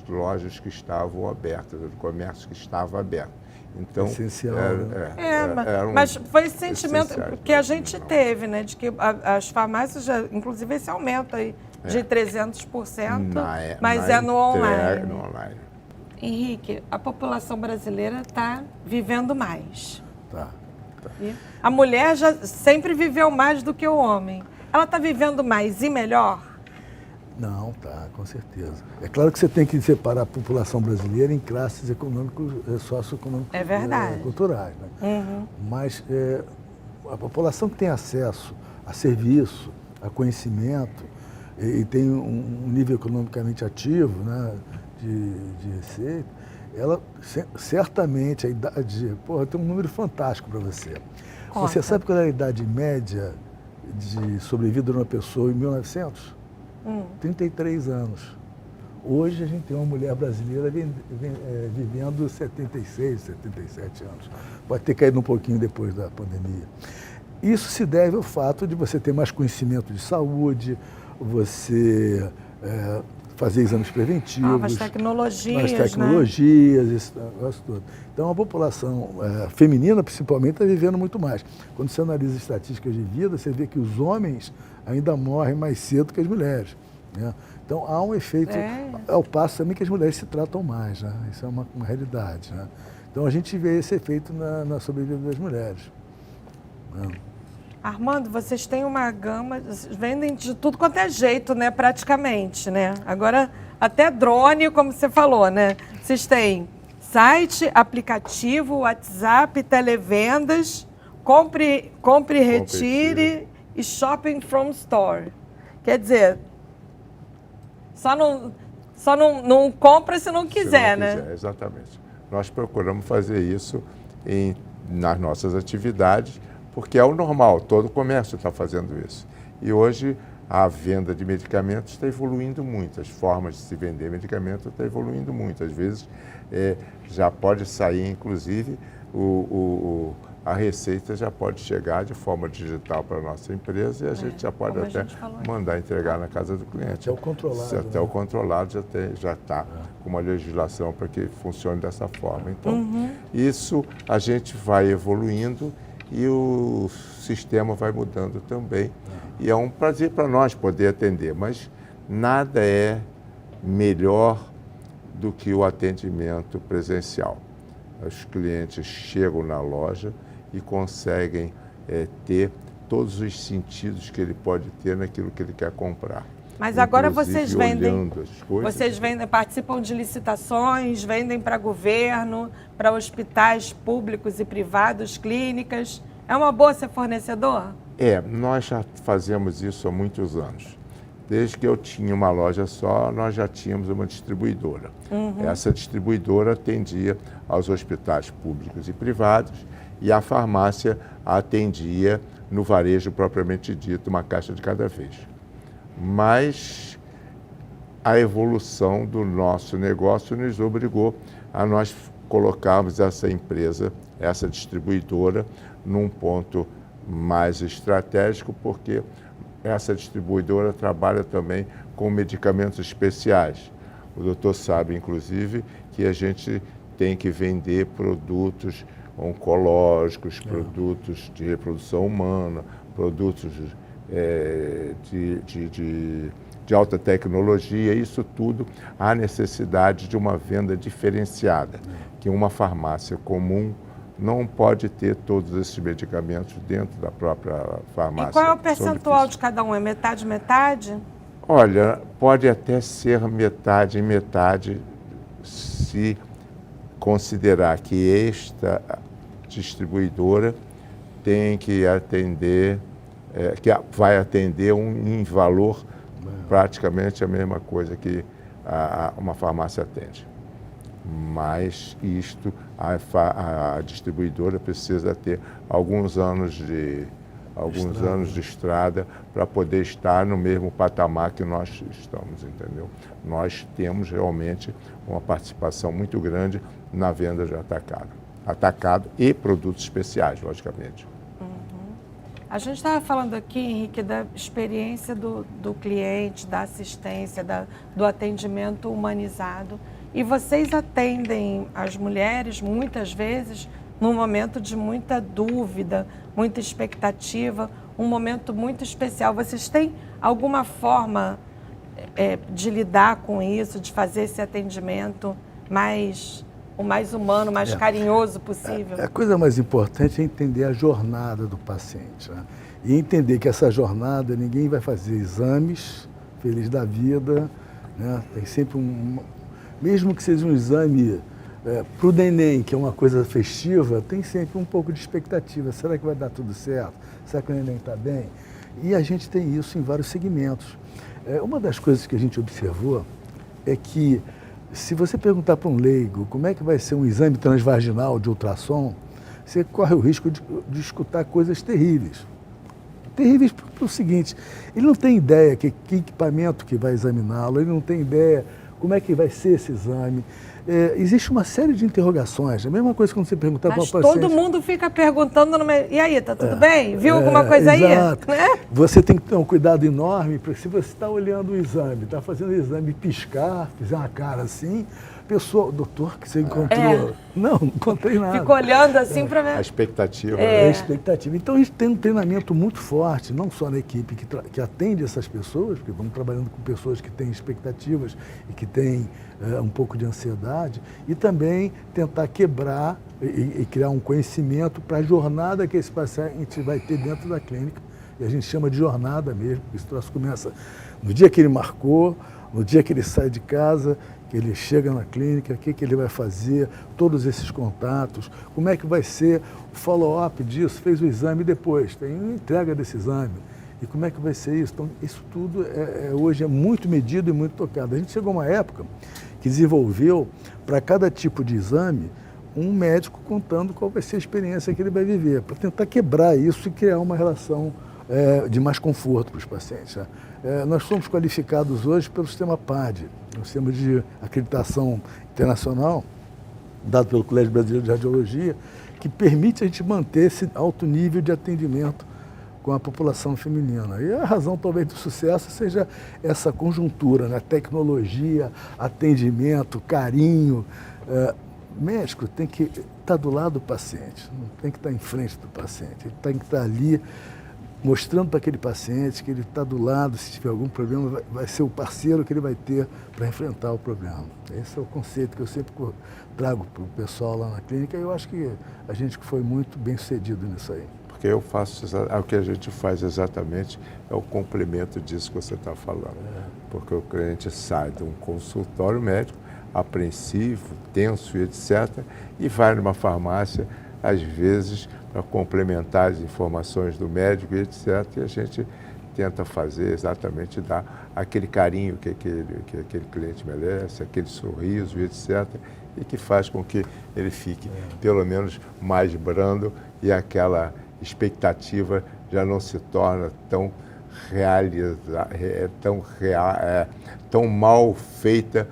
lojas que estavam abertas, o comércio que estava aberto. Então, essencial, mas foi esse sentimento que a gente teve, né? De que as farmácias, inclusive esse aumento aí de 300%, mas no online. No online. Henrique, a população brasileira está vivendo mais. Tá. A mulher já sempre viveu mais do que o homem. Ela está vivendo mais e melhor? Não, tá, com certeza. É claro que você tem que separar a população brasileira em classes econômicas, socioeconômicas, culturais, né? Uhum. Mas a população que tem acesso a serviço, a conhecimento e tem um nível economicamente ativo, né, de receita, ela certamente a idade, tem um número fantástico para você. Conta. Você sabe qual era a idade média de sobrevida de uma pessoa em 1900? 33 anos. Hoje a gente tem uma mulher brasileira vivendo 76, 77 anos. Pode ter caído um pouquinho depois da pandemia. Isso se deve ao fato de você ter mais conhecimento de saúde, você fazer exames preventivos. Novas tecnologias, esse negócio todo. Então a população feminina, principalmente, está vivendo muito mais. Quando você analisa estatísticas de vida, você vê que os homens ainda morrem mais cedo que as mulheres, né? Então há um efeito, ao passo também que as mulheres se tratam mais, né? Isso é uma realidade, né? Então a gente vê esse efeito na sobrevida das mulheres, né? Armando, vocês têm uma gama, vendem de tudo quanto é jeito, né? Praticamente, né? Agora, até drone, como você falou, né? Vocês têm site, aplicativo, WhatsApp, televendas, compre retire e shopping from store. Quer dizer, só não compra se não quiser, né? Exatamente. Nós procuramos fazer isso nas nossas atividades, porque é o normal, todo comércio está fazendo isso. E hoje a venda de medicamentos está evoluindo muito, as formas de se vender medicamento estão evoluindo muito. Às vezes já pode sair, inclusive, a receita já pode chegar de forma digital para a nossa empresa e a gente já pode até mandar entregar na casa do cliente. Até o controlado. Até o controlado já está com uma legislação para que funcione dessa forma. Então, isso a gente vai evoluindo e o sistema vai mudando também. E é um prazer para nós poder atender, mas nada é melhor do que o atendimento presencial. Os clientes chegam na loja e conseguem ter todos os sentidos que ele pode ter naquilo que ele quer comprar. Mas agora Inclusive, vocês vendem, participam de licitações, vendem para governo, para hospitais públicos e privados, clínicas. É uma boa ser fornecedor? Nós já fazemos isso há muitos anos. Desde que eu tinha uma loja só, nós já tínhamos uma distribuidora. Essa distribuidora atendia aos hospitais públicos e privados e a farmácia atendia no varejo propriamente dito, uma caixa de cada vez. Mas a evolução do nosso negócio nos obrigou a nós colocarmos essa empresa, essa distribuidora, num ponto mais estratégico, porque essa distribuidora trabalha também com medicamentos especiais. O doutor sabe, inclusive, que a gente tem que vender produtos oncológicos, produtos de reprodução humana, produtos de alta tecnologia. Isso tudo há necessidade de uma venda diferenciada, que uma farmácia comum não pode ter todos esses medicamentos dentro da própria farmácia. E qual é o percentual de cada um? É metade, metade? Olha, pode até ser metade e metade, se considerar que esta distribuidora tem que atender, que vai atender em valor praticamente a mesma coisa que uma farmácia atende. Mas a distribuidora precisa ter alguns anos de estrada para poder estar no mesmo patamar que nós estamos, entendeu? Nós temos realmente uma participação muito grande na venda de atacado e produtos especiais, logicamente. A gente estava falando aqui, Henrique, da experiência do cliente, da assistência, do atendimento humanizado. E vocês atendem as mulheres, muitas vezes, num momento de muita dúvida, muita expectativa, um momento muito especial. Vocês têm alguma forma de lidar com isso, de fazer esse atendimento o mais humano, mais carinhoso possível? A coisa mais importante é entender a jornada do paciente, né? E entender que essa jornada, ninguém vai fazer exames, feliz da vida, né? Tem sempre mesmo que seja um exame para o neném, que é uma coisa festiva, tem sempre um pouco de expectativa. Será que vai dar tudo certo? Será que o neném está bem? E a gente tem isso em vários segmentos. Uma das coisas que a gente observou é que, se você perguntar para um leigo como é que vai ser um exame transvaginal de ultrassom, você corre o risco de escutar coisas terríveis. Terríveis para o seguinte: ele não tem ideia que equipamento que vai examiná-lo, ele não tem ideia como é que vai ser esse exame. Existe uma série de interrogações. A mesma coisa quando você perguntar para uma paciente. Mas todo mundo fica perguntando, e aí, tá tudo bem? Viu alguma coisa exato. aí? Né? Você tem que ter um cuidado enorme, porque se você está olhando o exame, está fazendo o exame piscar, fizer uma cara assim, pessoa, doutor, que você encontrou? Não encontrei nada. Fica olhando assim para ver. A expectativa. A expectativa. Então, a gente tem um treinamento muito forte, não só na equipe que atende essas pessoas, porque vamos trabalhando com pessoas que têm expectativas e que têm um pouco de ansiedade, e também tentar quebrar e criar um conhecimento para a jornada que esse paciente vai ter dentro da clínica. E a gente chama de jornada mesmo, porque esse troço começa no dia que ele marcou, no dia que ele sai de casa, que ele chega na clínica, o que ele vai fazer, todos esses contatos, como é que vai ser o follow-up disso, fez o exame depois, tem uma entrega desse exame, e como é que vai ser isso? Então, isso tudo hoje é muito medido e muito tocado. A gente chegou a uma época que desenvolveu, para cada tipo de exame, um médico contando qual vai ser a experiência que ele vai viver, para tentar quebrar isso e criar uma relação de mais conforto para os pacientes, né? Nós somos qualificados hoje pelo sistema PAD, o sistema de acreditação internacional, dado pelo Colégio Brasileiro de Radiologia, que permite a gente manter esse alto nível de atendimento com a população feminina. E a razão talvez do sucesso seja essa conjuntura, né? Tecnologia, atendimento, carinho. O médico tem que estar do lado do paciente, não tem que estar em frente do paciente, ele tem que estar ali mostrando para aquele paciente que ele está do lado, se tiver algum problema, vai ser o parceiro que ele vai ter para enfrentar o problema. Esse é o conceito que eu sempre trago para o pessoal lá na clínica, e eu acho que a gente foi muito bem sucedido nisso aí. Porque o que a gente faz exatamente é o complemento disso que você está falando. Porque o cliente sai de um consultório médico, apreensivo, tenso e etc., e vai numa farmácia, às vezes, para complementar as informações do médico e etc., e a gente tenta fazer exatamente, dar aquele carinho que aquele cliente merece, aquele sorriso e etc., e que faz com que ele fique, pelo menos, mais brando, e aquela expectativa já não se torna tão mal feita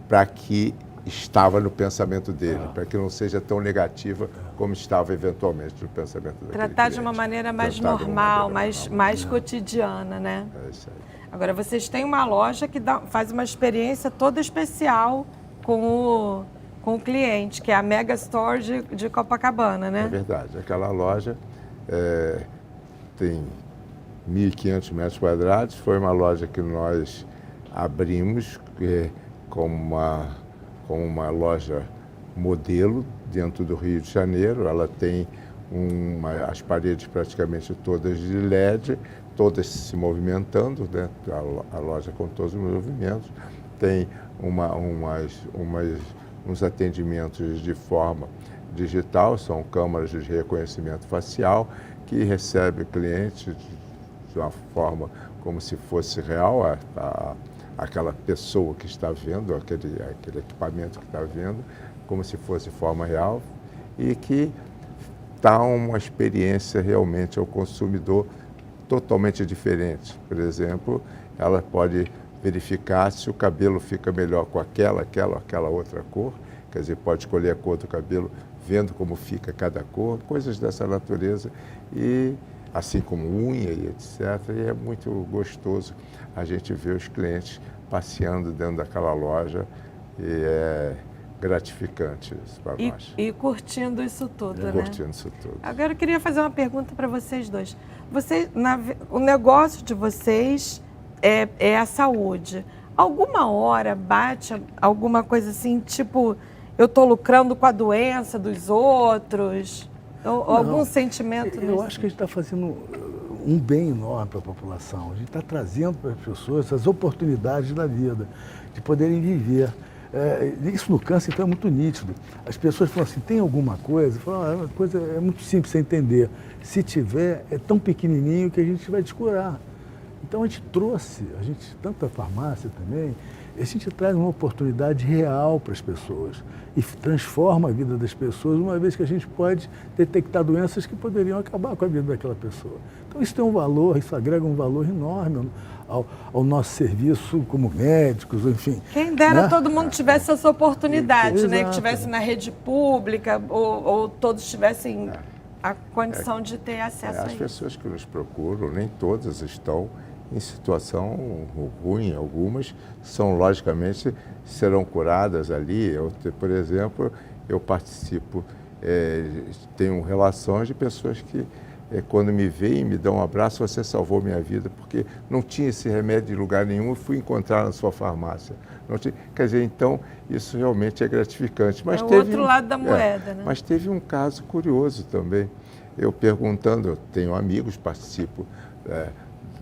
para que estava no pensamento dele, para que não seja tão negativa como estava eventualmente no pensamento daquele Tratar de uma maneira mais normal, mais cotidiana, né? É isso aí. Agora, vocês têm uma loja que faz uma experiência toda especial com o cliente, que é a Mega Store de Copacabana, né? É verdade. Aquela loja tem 1.500 metros quadrados. Foi uma loja que nós abrimos como uma loja modelo dentro do Rio de Janeiro. Ela tem as paredes praticamente todas de LED, todas se movimentando, né? A loja com todos os movimentos. Tem uns atendimentos de forma digital, são câmaras de reconhecimento facial que recebe o cliente de uma forma como se fosse real, aquela pessoa que está vendo, aquele equipamento que está vendo, como se fosse forma real, e que dá uma experiência realmente ao consumidor totalmente diferente. Por exemplo, ela pode verificar se o cabelo fica melhor com aquela outra cor, quer dizer, pode escolher a cor do cabelo vendo como fica cada cor, coisas dessa natureza, e assim como unha e etc. E é muito gostoso a gente ver os clientes passeando dentro daquela loja, e é gratificante isso para nós. E curtindo isso tudo, né? Curtindo isso tudo. Agora eu queria fazer uma pergunta para vocês dois. O negócio de vocês é a saúde. Alguma hora bate alguma coisa assim, tipo, eu estou lucrando com a doença dos outros? Ou algum sentimento? Eu acho que a gente está fazendo um bem enorme para a população. A gente está trazendo para as pessoas essas oportunidades da vida, de poderem viver. Isso no câncer então é muito nítido. As pessoas falam assim, tem alguma coisa? Falam, a coisa é muito simples de entender. Se tiver, é tão pequenininho que a gente vai te curar. Então a gente trouxe, tanto a farmácia também, a gente traz uma oportunidade real para as pessoas e transforma a vida das pessoas, uma vez que a gente pode detectar doenças que poderiam acabar com a vida daquela pessoa. Então isso tem um valor, isso agrega um valor enorme ao nosso serviço como médicos, enfim. Quem dera, né? Todo mundo tivesse essa oportunidade, né? Que Exato. estivesse na rede pública ou todos tivessem a condição de ter acesso a As isso. pessoas que nos procuram, nem todas estão em situação ruim, algumas logicamente serão curadas ali. Por exemplo, eu participo, tenho relações de pessoas que quando me veem, me dão um abraço, você salvou minha vida, porque não tinha esse remédio em lugar nenhum e fui encontrar na sua farmácia. Quer dizer, então, isso realmente é gratificante. Mas o outro lado da moeda, né? Mas teve um caso curioso também. Eu perguntando, eu tenho amigos, participo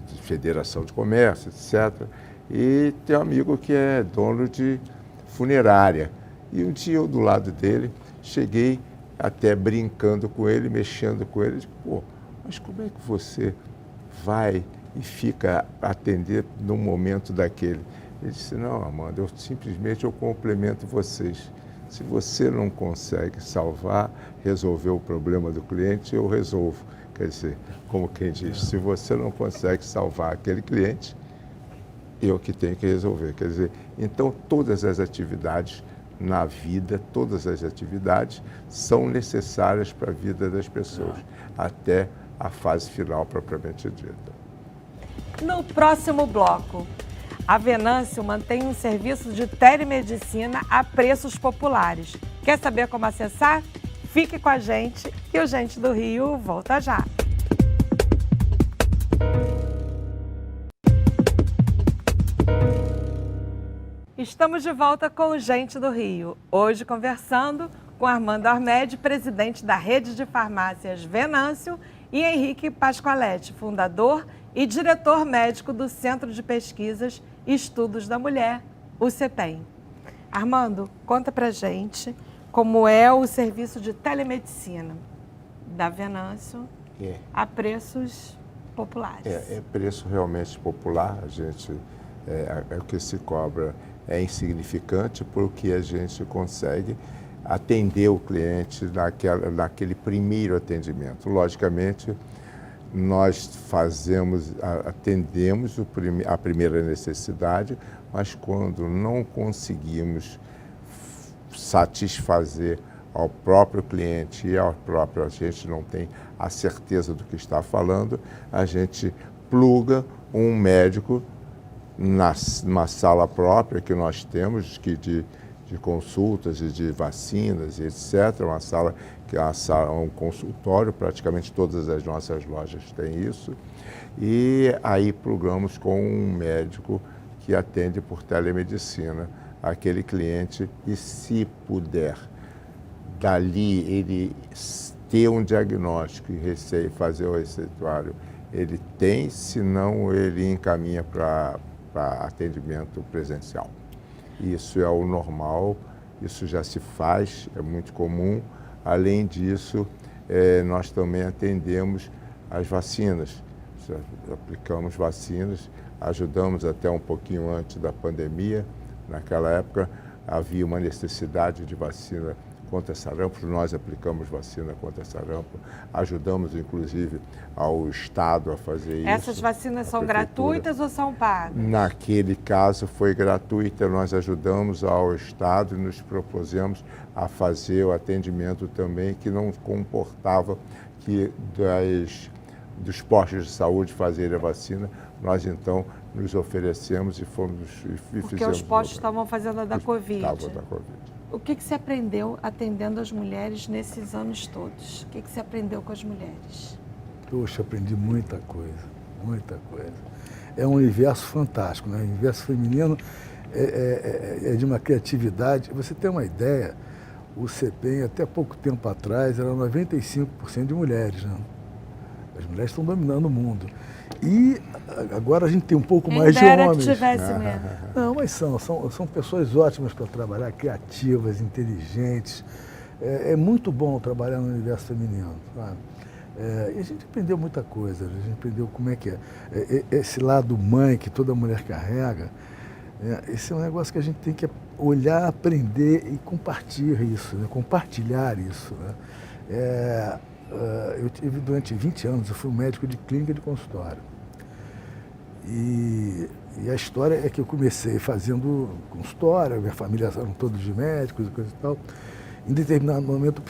de federação de comércio, etc. E tem um amigo que é dono de funerária. E um dia eu do lado dele, cheguei até brincando com ele, mexendo com ele, disse, pô, mas como é que você vai e fica a atender num momento daquele? Ele disse, não, Amanda, eu complemento vocês. Se você não consegue resolver o problema do cliente, eu resolvo. Quer dizer, como quem diz, se você não consegue salvar aquele cliente, eu que tenho que resolver. Quer dizer, então todas as atividades na vida, todas as atividades são necessárias para a vida das pessoas, até a fase final propriamente dita. No próximo bloco, a Venâncio mantém um serviço de telemedicina a preços populares. Quer saber como acessar? Fique com a gente e o Gente do Rio volta já. Estamos de volta com o Gente do Rio. Hoje conversando com Armando Armedi, presidente da Rede de Farmácias Venâncio, e Henrique Pascoaletti, fundador e diretor médico do Centro de Pesquisas e Estudos da Mulher, o CEPEM. Armando, conta pra gente como é o serviço de telemedicina da Venâncio a preços populares. É preço realmente popular, a gente, o que se cobra é insignificante porque a gente consegue atender o cliente naquele primeiro atendimento. Logicamente, nós atendemos a primeira necessidade, mas quando não conseguimos satisfazer ao próprio cliente e ao próprio a gente não tem a certeza do que está falando, a gente pluga um médico numa sala própria que nós temos de consultas e de vacinas e etc. Uma sala que é um consultório, praticamente todas as nossas lojas têm isso. E aí plugamos com um médico que atende por telemedicina aquele cliente e, se puder, dali ele ter um diagnóstico e fazer o receituário, ele tem, senão ele encaminha para atendimento presencial. Isso é o normal, isso já se faz, é muito comum. Além disso, nós também atendemos as vacinas, aplicamos vacinas, ajudamos até um pouquinho antes da pandemia. Naquela época havia uma necessidade de vacina contra sarampo, nós aplicamos vacina contra sarampo, ajudamos inclusive ao Estado a fazer isso. Essas vacinas são gratuitas ou são pagas? Naquele caso foi gratuita, nós ajudamos ao Estado e nos propusemos a fazer o atendimento também, que não comportava que dos postos de saúde fazerem a vacina, nós então nos oferecemos e fizemos. Porque os postos estavam fazendo a da Covid. Estavam da Covid. O que você aprendeu atendendo as mulheres nesses anos todos? O que você aprendeu com as mulheres? Poxa, aprendi muita coisa, muita coisa. É um universo fantástico, né? O universo feminino é de uma criatividade. Você tem uma ideia, o CEPEM, até pouco tempo atrás, era 95% de mulheres, né? As mulheres estão dominando o mundo. E agora a gente tem um pouco mais de homens. Que tivesse mesmo. Não, mas são pessoas ótimas para trabalhar, criativas, inteligentes. É muito bom trabalhar no universo feminino, sabe? E a gente aprendeu muita coisa, a gente aprendeu como é que é. Esse lado mãe que toda mulher carrega, esse é um negócio que a gente tem que olhar, aprender e compartilhar isso, né? Compartilhar isso, né? Eu tive durante 20 anos, eu fui médico de clínica de consultório. E a história é que eu comecei fazendo consultório, minha família eram todos de médicos e coisa e tal. Em determinado momento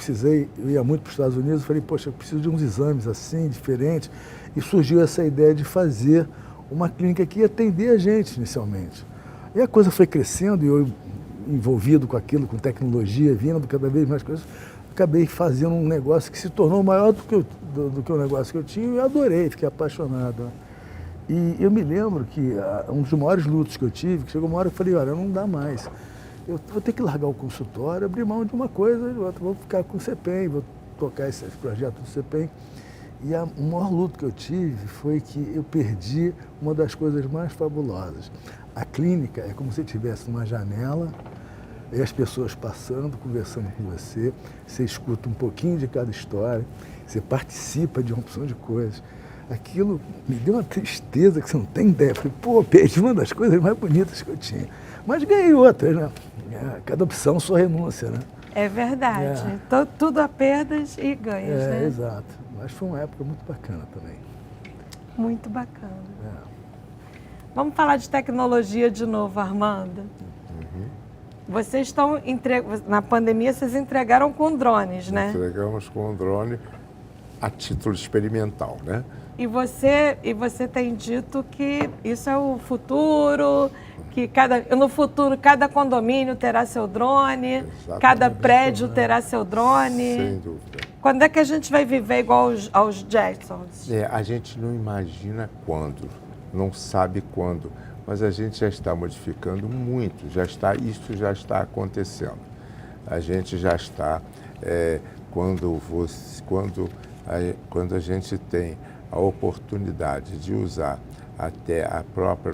eu ia muito para os Estados Unidos, falei, poxa, eu preciso de uns exames assim, diferentes. E surgiu essa ideia de fazer uma clínica que ia atender a gente inicialmente. E a coisa foi crescendo e eu envolvido com aquilo, com tecnologia, vindo cada vez mais coisas, acabei fazendo um negócio que se tornou maior do que o negócio que eu tinha e eu adorei, fiquei apaixonado. E eu me lembro que um dos maiores lutos que eu tive, que chegou uma hora que eu falei, olha, não dá mais. Eu vou ter que largar o consultório, abrir mão de uma coisa e outra, vou ficar com o CEPEM, vou tocar esse projeto do CEPEM. E o maior luto que eu tive foi que eu perdi uma das coisas mais fabulosas. A clínica é como se tivesse uma janela, e as pessoas passando, conversando com você, você escuta um pouquinho de cada história, você participa de uma opção de coisas. Aquilo me deu uma tristeza que você não tem ideia. Falei, pô, perdi uma das coisas mais bonitas que eu tinha. Mas ganhei outras, né? Cada opção sua renúncia, né? É verdade. Tudo a perdas e ganhos, né? Exato. Mas foi uma época muito bacana também. Muito bacana. Vamos falar de tecnologia de novo, Armando. Vocês estão na pandemia, vocês entregaram com drones, né? Entregamos com um drone a título experimental, né? E você tem dito que isso é o futuro, que no futuro cada condomínio terá seu drone, Exatamente. cada prédio terá seu drone. Sem dúvida. Quando é que a gente vai viver igual aos Jetsons? A gente não imagina quando, não sabe quando, mas a gente já está modificando muito, isso já está acontecendo. A gente já está, quando a gente tem a oportunidade de usar até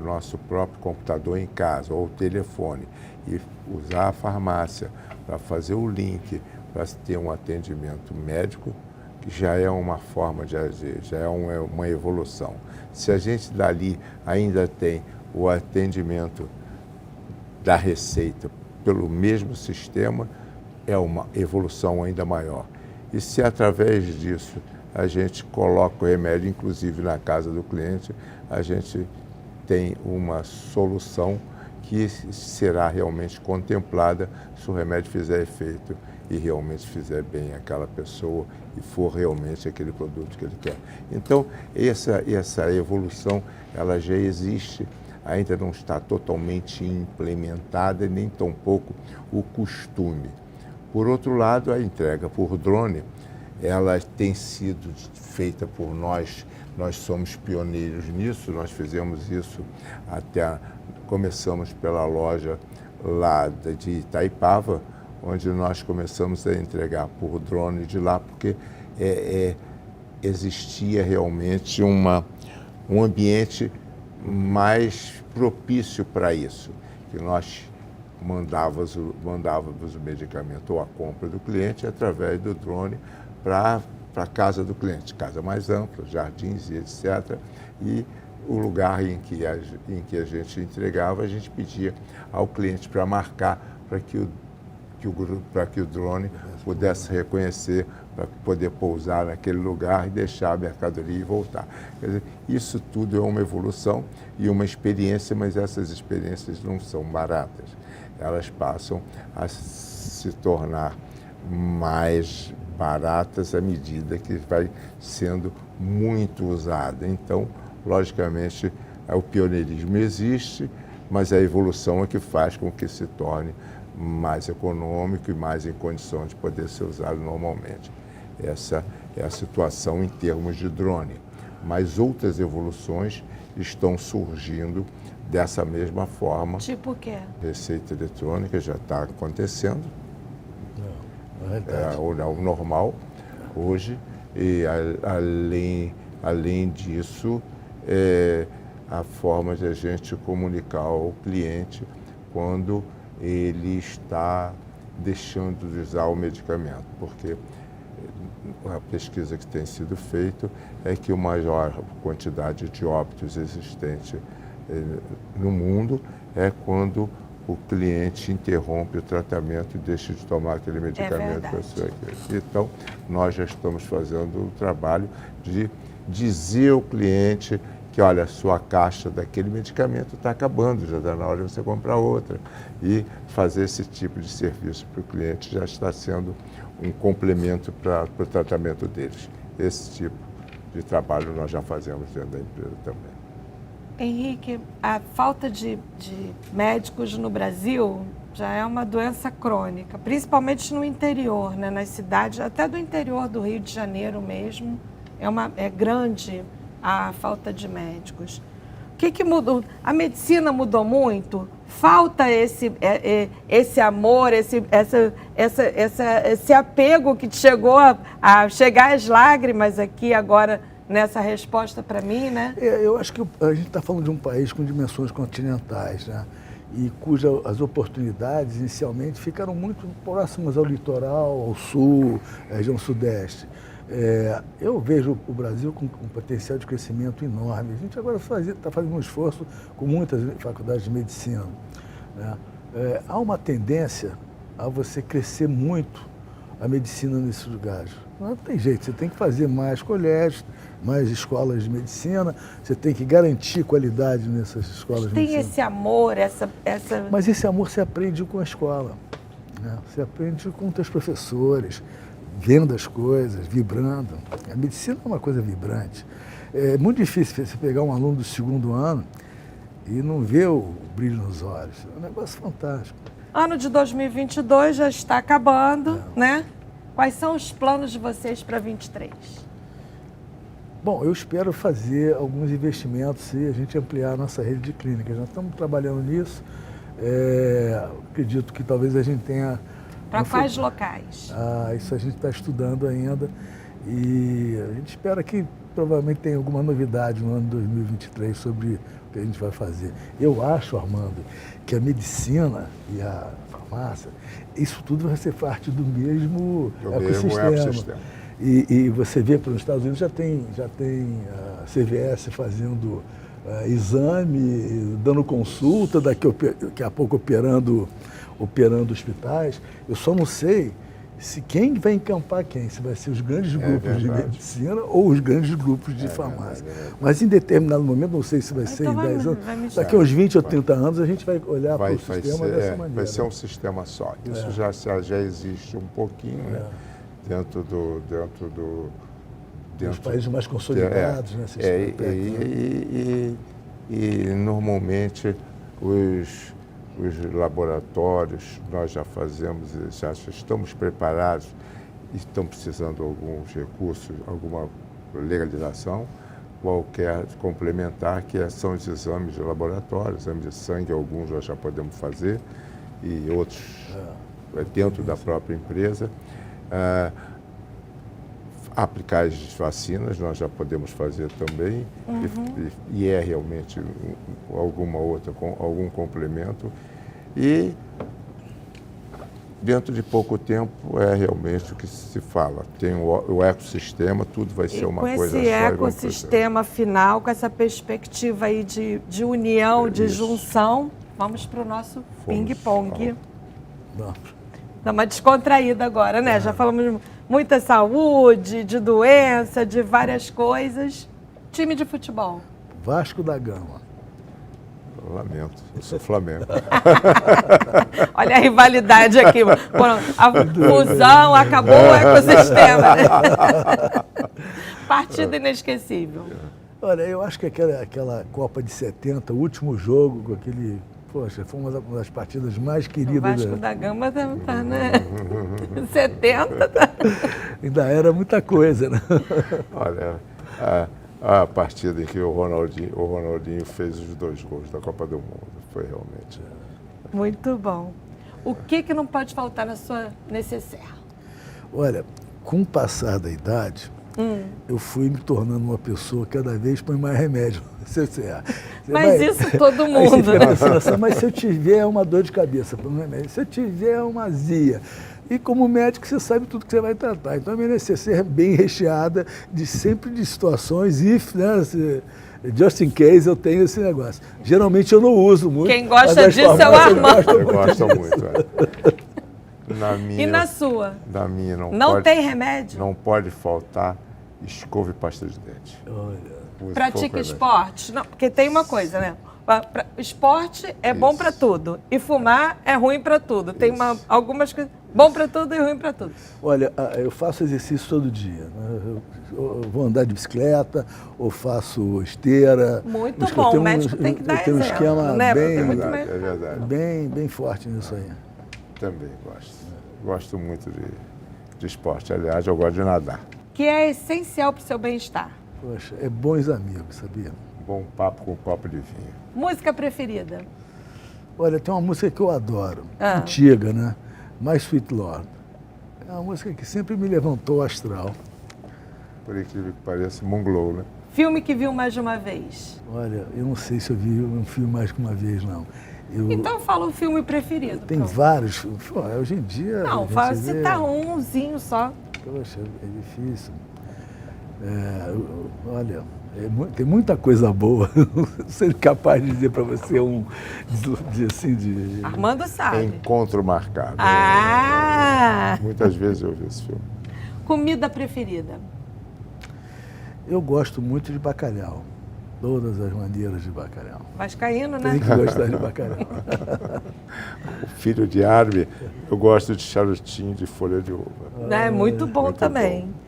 nosso próprio computador em casa ou o telefone e usar a farmácia para fazer o link, para ter um atendimento médico, que já é uma forma de agir, já é uma evolução. Se a gente dali ainda tem o atendimento da receita pelo mesmo sistema, é uma evolução ainda maior. E se através disso a gente coloca o remédio, inclusive na casa do cliente, a gente tem uma solução que será realmente contemplada se o remédio fizer efeito e realmente fizer bem àquela pessoa e for realmente aquele produto que ele quer. Então, essa evolução, ela já existe, ainda não está totalmente implementada, nem tampouco o costume. Por outro lado, a entrega por drone, ela tem sido feita por nós somos pioneiros nisso, nós fizemos isso começamos pela loja lá de Itaipava, onde nós começamos a entregar por drone de lá, porque existia realmente um ambiente mais propício para isso, que nós mandávamos o medicamento ou a compra do cliente através do drone para a casa do cliente, casa mais ampla, jardins e etc. E o lugar em que a gente entregava, a gente pedia ao cliente para marcar para que o drone pudesse reconhecer, para poder pousar naquele lugar e deixar a mercadoria e voltar. Quer dizer, isso tudo é uma evolução e uma experiência, mas essas experiências não são baratas. Elas passam a se tornar mais baratas à medida que vai sendo muito usada. Então, logicamente, o pioneirismo existe, mas a evolução é que faz com que se torne mais econômico e mais em condição de poder ser usado normalmente. Essa é a situação em termos de drone. Mas outras evoluções estão surgindo dessa mesma forma. Tipo o quê? Receita eletrônica já está acontecendo. É o normal hoje. E além disso, a forma de a gente comunicar ao cliente quando ele está deixando de usar o medicamento, porque a pesquisa que tem sido feita é que a maior quantidade de óbitos existente no mundo é quando o cliente interrompe o tratamento e deixa de tomar aquele medicamento. Então, nós já estamos fazendo o trabalho de dizer ao cliente que, olha, a sua caixa daquele medicamento está acabando, já está na hora de você comprar outra. E fazer esse tipo de serviço para o cliente já está sendo um complemento para o tratamento deles. Esse tipo de trabalho nós já fazemos dentro da empresa também. Henrique, a falta de médicos no Brasil já é uma doença crônica, principalmente no interior, né? Nas cidades, até do interior do Rio de Janeiro mesmo, é grande a falta de médicos. O que mudou? A medicina mudou muito? Falta esse amor, esse apego que chegou a chegar às lágrimas aqui agora nessa resposta para mim, né? Eu acho que a gente está falando de um país com dimensões continentais, né? E cujas oportunidades inicialmente ficaram muito próximas ao litoral, ao sul, à região sudeste. Eu vejo o Brasil com um potencial de crescimento enorme. A gente agora está fazendo um esforço com muitas faculdades de medicina, né? Há uma tendência a você crescer muito a medicina nesses lugares. Não tem jeito, você tem que fazer mais colégios, mais escolas de medicina, você tem que garantir qualidade nessas escolas de medicina. Tem esse amor, essa... Mas esse amor se aprende com a escola, né? Você aprende com os teus professores, vendo as coisas, vibrando. A medicina é uma coisa vibrante. É muito difícil você pegar um aluno do segundo ano e não ver o brilho nos olhos. É um negócio fantástico. Ano de 2022 já está acabando, né? Quais são os planos de vocês para 23? Bom, eu espero fazer alguns investimentos e a gente ampliar a nossa rede de clínicas. Nós estamos trabalhando nisso. Acredito que talvez a gente tenha... Para quais locais? Isso a gente está estudando ainda e a gente espera que provavelmente tenha alguma novidade no ano de 2023 sobre o que a gente vai fazer. Eu acho, Armando, que a medicina e a farmácia, isso tudo vai ser parte do mesmo ecossistema. E você vê pelos Estados Unidos já tem a CVS fazendo exame, dando consulta, daqui a pouco operando hospitais. Eu só não sei se quem vai encampar quem, se vai ser os grandes grupos de medicina ou os grandes grupos de farmácia. Mas em determinado momento, não sei se vai ser em 10 anos, daqui a uns 20 ou 30 anos a gente vai olhar para o sistema dessa maneira. Vai ser um sistema só. Isso já existe um pouquinho, né? Dentro dos países mais consolidados, né? E normalmente os laboratórios, nós já fazemos, já estamos preparados e estão precisando de alguns recursos, alguma legalização, qualquer complementar, que são os exames de laboratório, exames de sangue, alguns nós já podemos fazer e outros dentro da própria empresa. Aplicar as vacinas nós já podemos fazer também, e é realmente algum complemento. E dentro de pouco tempo é realmente o que se fala. Tem o ecossistema, tudo vai ser uma coisa só. Com esse ecossistema final, com essa perspectiva aí de união, de junção, vamos para o nosso ping-pong. Dá uma descontraída agora, né? Já falamos de muita saúde, de doença, de várias coisas. Time de futebol. Vasco da Gama. Lamento, eu sou Flamengo. Olha a rivalidade aqui. A fusão acabou o ecossistema. Né? Partida inesquecível. Olha, eu acho que aquela Copa de 70, o último jogo, com aquele... Poxa, foi uma das partidas mais queridas. O Vasco da Gama tá né? 70. Tá. Ainda era muita coisa, né? Olha, a partida em que o Ronaldinho fez os 2 gols da Copa do Mundo foi realmente... Muito bom. O que não pode faltar na sua necessaire? Olha, com o passar da idade, eu fui me tornando uma pessoa cada vez põe mais remédio. Mas isso todo mundo. Mas se eu tiver uma dor de cabeça, põe um remédio. Se eu tiver uma azia. E como médico, você sabe tudo que você vai tratar. Então a minha necessaire é bem recheada de situações, just in case eu tenho esse negócio. Geralmente eu não uso muito. Quem gosta disso é o Armando. Eu gosto muito. E na sua? Na minha não tem remédio? Não pode faltar escova e pasta de dente. Pratica esporte? Não, porque tem uma coisa, né? Esporte é bom para tudo e fumar é ruim para tudo. Tem algumas coisas bom para tudo e ruim para tudo. Olha, eu faço exercício todo dia. Né? Eu vou andar de bicicleta ou faço esteira. Muito bom, o médico tem que dar exemplo. Tem um esquema né? bem forte nisso aí. Também gosto. Gosto muito de esporte. Aliás, eu gosto de nadar. Que é essencial para o seu bem-estar. Poxa, é bons amigos, sabia? Bom papo com um copo de vinho. Música preferida? Olha, tem uma música que eu adoro, antiga, né? My Sweet Lord. É uma música que sempre me levantou o astral. Por incrível que pareça, Moonglow, né? Filme que viu mais de uma vez? Olha, eu não sei se eu vi um filme mais que uma vez, não. Então fala um filme preferido. Tem vários. Hoje em dia... Não, citar umzinho só. Poxa, é difícil. Olha, tem muita coisa boa. Não sei capaz de dizer para você Armando sabe. Encontro Marcado. Muitas vezes eu vi esse filme. Comida preferida? Eu gosto muito de bacalhau. Todas as maneiras de bacalhau. Vascaíno, né? Tem que gostar de bacalhau. O filho de árvore, eu gosto de charutinho de folha de uva. É muito bom muito também. Bom.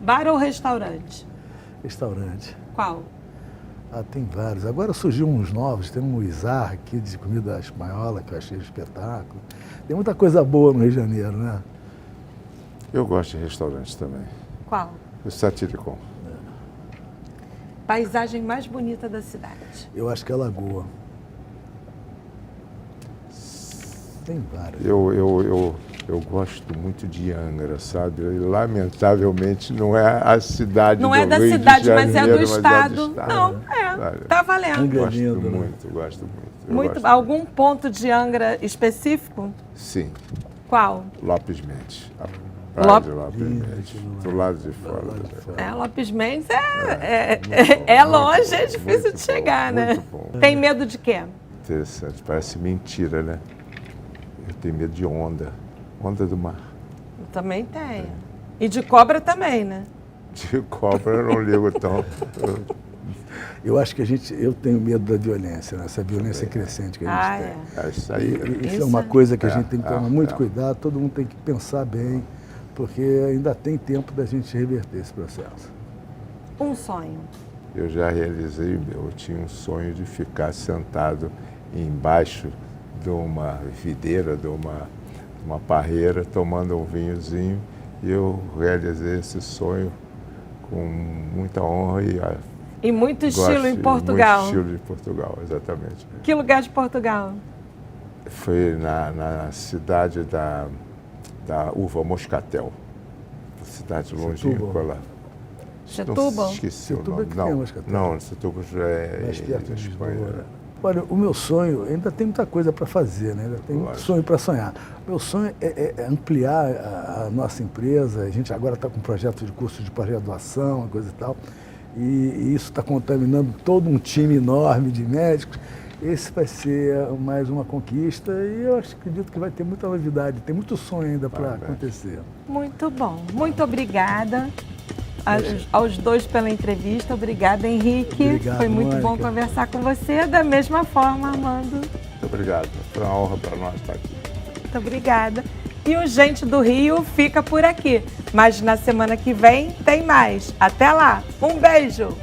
Bar ou restaurante? Restaurante. Qual? Tem vários. Agora surgiu uns novos. Tem um Izar aqui de comida espanhola, que eu achei espetáculo. Tem muita coisa boa no Rio de Janeiro, né? Eu gosto de restaurantes também. Qual? O Satiricon. Paisagem mais bonita da cidade? Eu acho que é a Lagoa. Tem várias. Eu gosto muito de Angra, sabe? E, lamentavelmente não é a cidade Não do é da Rio cidade, de mas é Janeiro, do estado. Não, sabe? tá valendo. Angra é Gosto lindo, né? muito, gosto muito. Eu Muito. gosto Algum ponto de Angra específico? Sim, Qual? Lopes Mendes. A praia de Lopes Lindo, Mendes, aquilo lá. do lado de fora. Do lado de fora. Lopes Mendes Muito é bom, longe, muito é bom, difícil muito de chegar, bom, né? muito bom. Tem medo de quê? Interessante, parece mentira, né? Eu tenho medo de onda, onda do mar. Também tem. E de cobra também, né? De cobra eu não ligo tão. Eu acho que eu tenho medo da violência, né? Essa violência crescente que a gente tem. É isso aí. Isso é uma coisa que a É, gente tem que tomar muito cuidado, todo mundo tem que pensar bem, porque ainda tem tempo da gente reverter esse processo. Um sonho. Eu já realizei o meu. Eu tinha um sonho de ficar sentado embaixo de uma videira, de uma parreira, tomando um vinhozinho. E eu realizei esse sonho com muita honra E muito estilo em Portugal. Muito estilo de Portugal, exatamente. Que lugar de Portugal? Foi na cidade da uva Moscatel, cidade longínqua lá. Setúbal? Não, esqueci o Setúbal nome. que tem Moscatel. Não, Setúbal já é Mais perto da de Espanha. Lisboa. Olha, o meu sonho, ainda tem muita coisa para fazer, né? Ainda tem muito Lógico. sonho para sonhar. Meu sonho é ampliar a nossa empresa. A gente agora está com um projeto de curso de pós-graduação, uma coisa e tal. E isso está contaminando todo um time enorme de médicos. Esse vai ser mais uma conquista e eu acredito que vai ter muita novidade. Tem muito sonho ainda para acontecer. Muito bom. Muito obrigada aos dois pela entrevista. Obrigada, Henrique. Obrigado, Foi muito bom Mônica. conversar com você. Da mesma forma, Armando. Muito obrigado. Foi uma honra para nós estar aqui. Muito obrigada. E o Gente do Rio fica por aqui. Mas na semana que vem tem mais. Até lá. Um beijo.